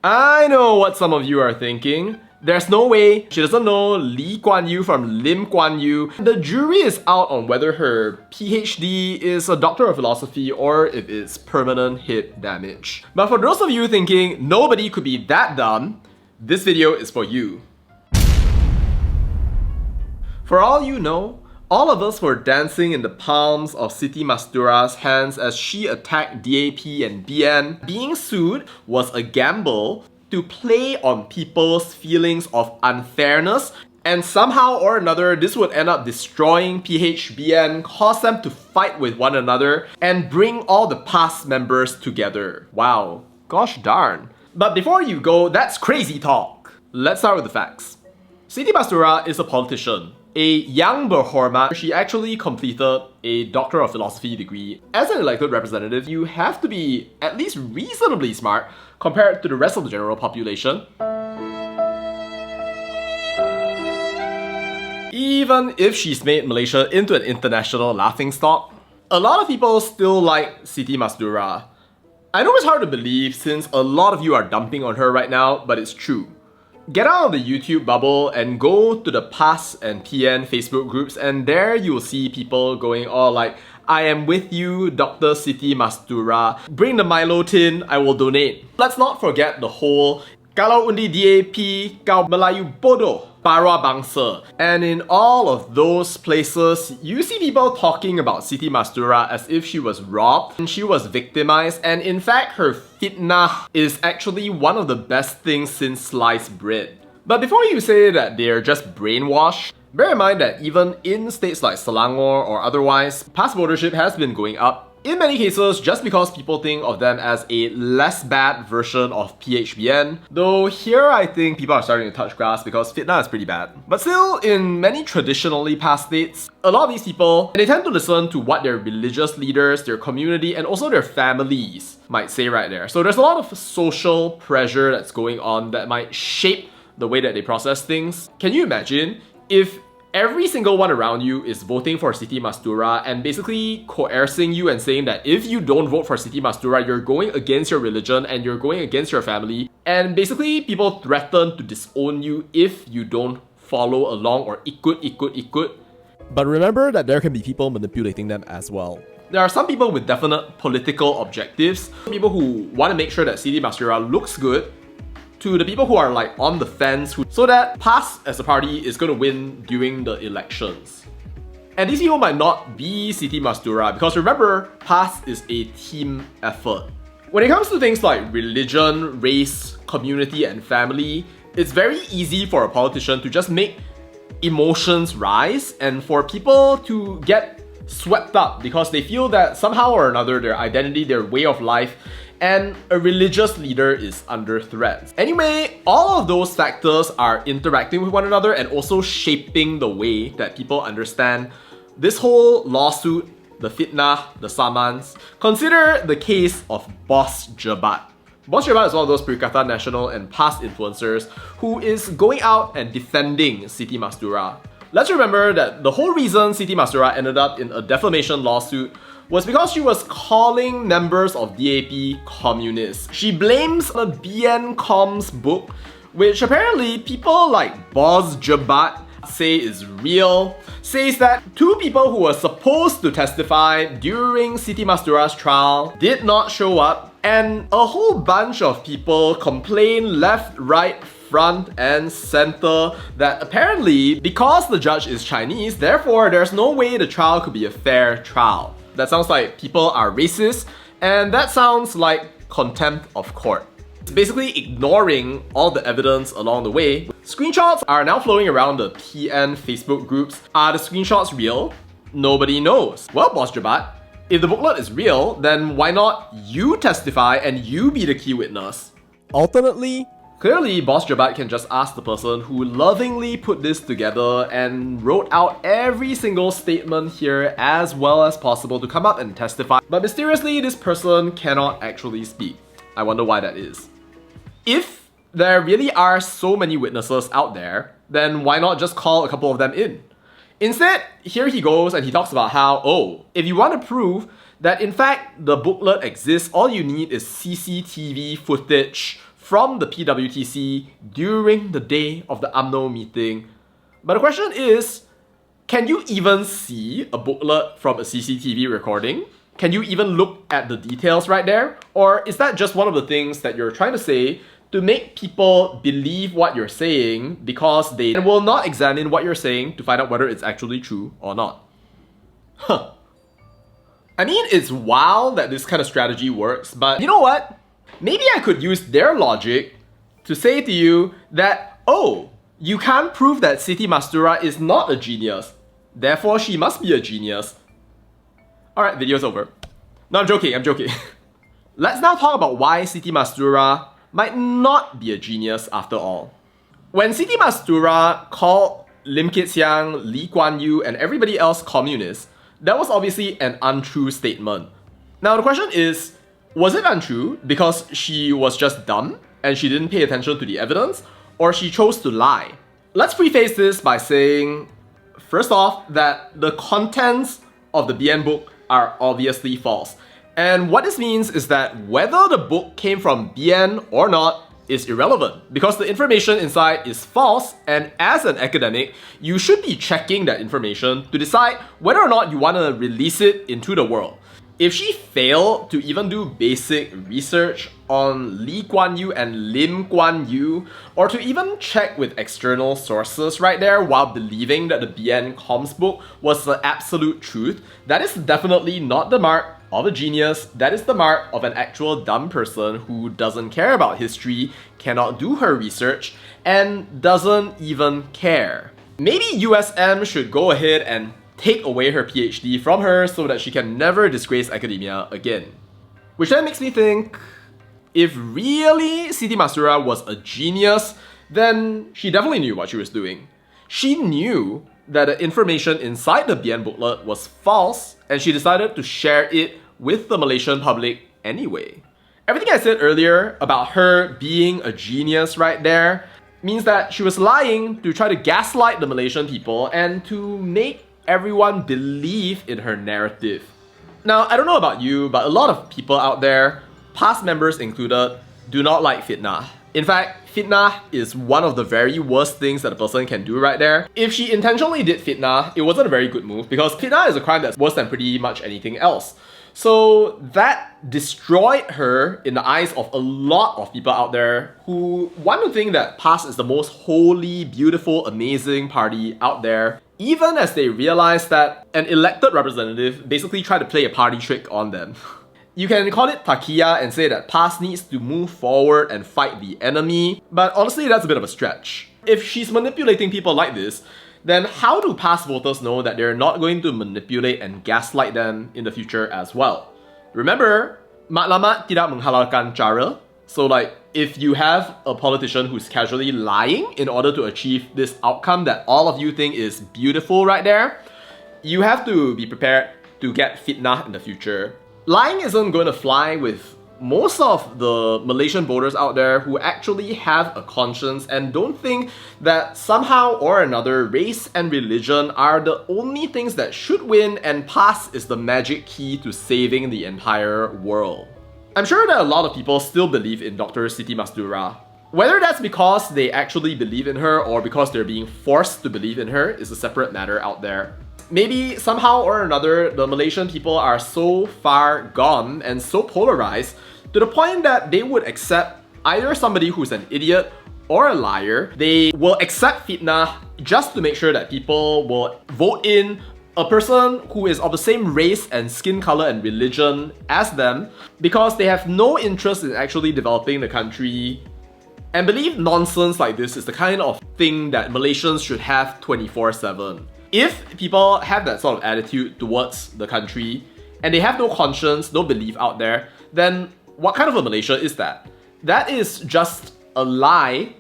I know what some of you are thinking. There's no way she doesn't know Lee Kuan Yew from Lim Kuan Yew. The jury is out on whether her PhD is a Doctor of Philosophy or if it's permanent hip damage. But for those of you thinking nobody could be that dumb, this video is for you. For all you know, all of us were dancing in the palms of Siti Mastura's hands as she attacked DAP and BN. Being sued was a gamble to play on people's feelings of unfairness, and somehow or another this would end up destroying PHBN, cause them to fight with one another, and bring all the past members together. Wow, gosh darn. But before you go, that's crazy talk. Let's start with the facts. Siti Mastura is a politician. A young berhormat, she actually completed a Doctor of Philosophy degree. As an elected representative, you have to be at least reasonably smart compared to the rest of the general population. Even if she's made Malaysia into an international laughingstock, a lot of people still like Siti Mastura. I know it's hard to believe since a lot of you are dumping on her right now, but it's true. Get out of the YouTube bubble and go to the PAS and PN Facebook groups, and there you'll see people going all like, I am with you, Dr. Siti Mastura. Bring the Milo-tin, I will donate. Let's not forget the whole kalau undi DAP, kau Melayu bodoh, para bangsa. And in all of those places, you see people talking about Siti Mastura as if she was robbed and she was victimized, and in fact her Fitnah is actually one of the best things since sliced bread. But before you say that they're just brainwashed, bear in mind that even in states like Selangor or otherwise, past votership has been going up. In many cases, just because people think of them as a less bad version of PHBN. Though here I think people are starting to touch grass because Fitnah is pretty bad. But still, in many traditionally past states, a lot of these people, they tend to listen to what their religious leaders, their community, and also their families might say right there. So there's a lot of social pressure that's going on that might shape the way that they process things. Can you imagine if every single one around you is voting for Siti Mastura and basically coercing you and saying that if you don't vote for Siti Mastura, you're going against your religion and you're going against your family, and basically people threaten to disown you if you don't follow along or ikut. But remember that there can be people manipulating them as well. There are some people with definite political objectives, people who want to make sure that Siti Mastura looks good, to the people who are like on the fence, so that PAS as a party is going to win during the elections. And these people might not be Siti Mastura because remember, PAS is a team effort. When it comes to things like religion, race, community, and family, it's very easy for a politician to just make emotions rise and for people to get swept up because they feel that somehow or another their identity, their way of life, and a religious leader is under threat. Anyway, all of those factors are interacting with one another and also shaping the way that people understand this whole lawsuit, the Fitnah, the summons. Consider the case of Boss Jebat. Boss Jebat is one of those Perikatan Nasional and past influencers who is going out and defending Siti Mastura. Let's remember that the whole reason Siti Mastura ended up in a defamation lawsuit was because she was calling members of DAP communists. She blames the BN Com's book, which apparently people like Boss Jebat say is real, says that two people who were supposed to testify during Siti Mastura's trial did not show up, and a whole bunch of people complain left, right, front and center that apparently because the judge is Chinese, therefore there's no way the trial could be a fair trial. That sounds like people are racist, and that sounds like contempt of court. It's basically ignoring all the evidence along the way. Screenshots are now flowing around the PN Facebook groups. Are the screenshots real? Nobody knows. Well, Boss Jebat, if the booklet is real, then why not you testify and you be the key witness? Alternately, clearly, Boss Jebat can just ask the person who lovingly put this together and wrote out every single statement here as well as possible to come up and testify. But mysteriously, this person cannot actually speak. I wonder why that is. If there really are so many witnesses out there, then why not just call a couple of them in? Instead, here he goes and he talks about how, oh, if you want to prove that in fact the booklet exists, all you need is CCTV footage from the PWTC during the day of the UMNO meeting. But the question is, can you even see a booklet from a CCTV recording? Can you even look at the details right there? Or is that just one of the things that you're trying to say to make people believe what you're saying because they will not examine what you're saying to find out whether it's actually true or not? Huh. I mean, it's wild that this kind of strategy works, but you know what? Maybe I could use their logic to say to you that, oh, you can't prove that Siti Mastura is not a genius. Therefore, she must be a genius. Alright, video's over. No, I'm joking. Let's now talk about why Siti Mastura might not be a genius after all. When Siti Mastura called Lim Kit Siang, Lee Kuan Yew, and everybody else communists, that was obviously an untrue statement. Now the question is, was it untrue because she was just dumb and she didn't pay attention to the evidence, or she chose to lie? Let's preface this by saying, first off, that the contents of the BN book are obviously false. And what this means is that whether the book came from BN or not is irrelevant, because the information inside is false, and as an academic, you should be checking that information to decide whether or not you want to release it into the world. If she failed to even do basic research on Lee Kuan Yew and Lim Kuan Yew, or to even check with external sources right there while believing that the BN Comms book was the absolute truth, that is definitely not the mark of a genius. That is the mark of an actual dumb person who doesn't care about history, cannot do her research, and doesn't even care. Maybe USM should go ahead and take away her PhD from her so that she can never disgrace academia again. Which then makes me think, if really Siti Mastura was a genius, then she definitely knew what she was doing. She knew that the information inside the BN booklet was false, and she decided to share it with the Malaysian public anyway. Everything I said earlier about her being a genius right there means that she was lying to try to gaslight the Malaysian people and to make everyone believe in her narrative. Now, I don't know about you, but a lot of people out there, past members included, do not like Fitnah. In fact, Fitnah is one of the very worst things that a person can do right there. If she intentionally did Fitnah, it wasn't a very good move, because Fitnah is a crime that's worse than pretty much anything else. So that destroyed her in the eyes of a lot of people out there who want to think that PAS is the most holy, beautiful, amazing party out there, even as they realize that an elected representative basically tried to play a party trick on them. You can call it takia and say that PAS needs to move forward and fight the enemy, but honestly that's a bit of a stretch. If she's manipulating people like this, then how do PAS voters know that they're not going to manipulate and gaslight them in the future as well? Remember, matlamat tidak menghalalkan cara. So like, if you have a politician who's casually lying in order to achieve this outcome that all of you think is beautiful right there, you have to be prepared to get fitnah in the future. Lying isn't going to fly with most of the Malaysian voters out there who actually have a conscience and don't think that somehow or another race and religion are the only things that should win and PAS is the magic key to saving the entire world. I'm sure that a lot of people still believe in Dr. Siti Mastura. Whether that's because they actually believe in her or because they're being forced to believe in her is a separate matter out there. Maybe somehow or another, the Malaysian people are so far gone and so polarized to the point that they would accept either somebody who's an idiot or a liar. They will accept fitnah just to make sure that people will vote in a person who is of the same race and skin color and religion as them because they have no interest in actually developing the country. And believe nonsense like this is the kind of thing that Malaysians should have 24/7. If people have that sort of attitude towards the country and they have no conscience, no belief out there, then what kind of a Malaysia is that? That is just a lie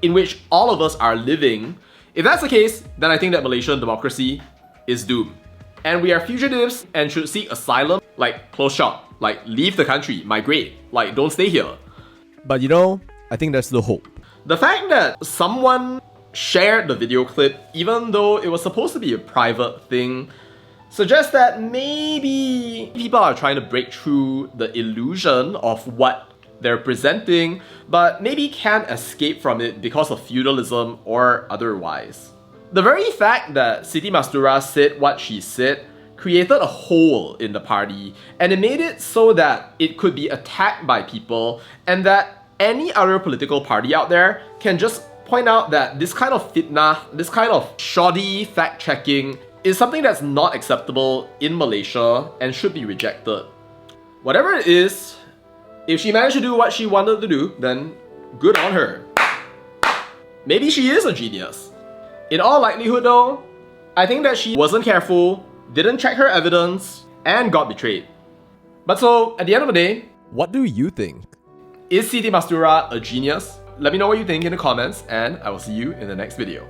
in which all of us are living. If that's the case, then I think that Malaysian democracy is doomed. And we are fugitives and should seek asylum, like close shop, like leave the country, migrate, like don't stay here. But you know, I think that's the hope. The fact that someone shared the video clip, even though it was supposed to be a private thing, suggests that maybe people are trying to break through the illusion of what they're presenting, but maybe can't escape from it because of feudalism or otherwise. The very fact that Siti Mastura said what she said created a hole in the party, and it made it so that it could be attacked by people, and that any other political party out there can just point out that this kind of fitnah, this kind of shoddy fact-checking is something that's not acceptable in Malaysia and should be rejected. Whatever it is, if she managed to do what she wanted to do, then good on her. Maybe she is a genius. In all likelihood though, I think that she wasn't careful, didn't check her evidence, and got betrayed. But so, at the end of the day, What do you think? is Siti Mastura a genius? Let me know what you think in the comments, and I will see you in the next video.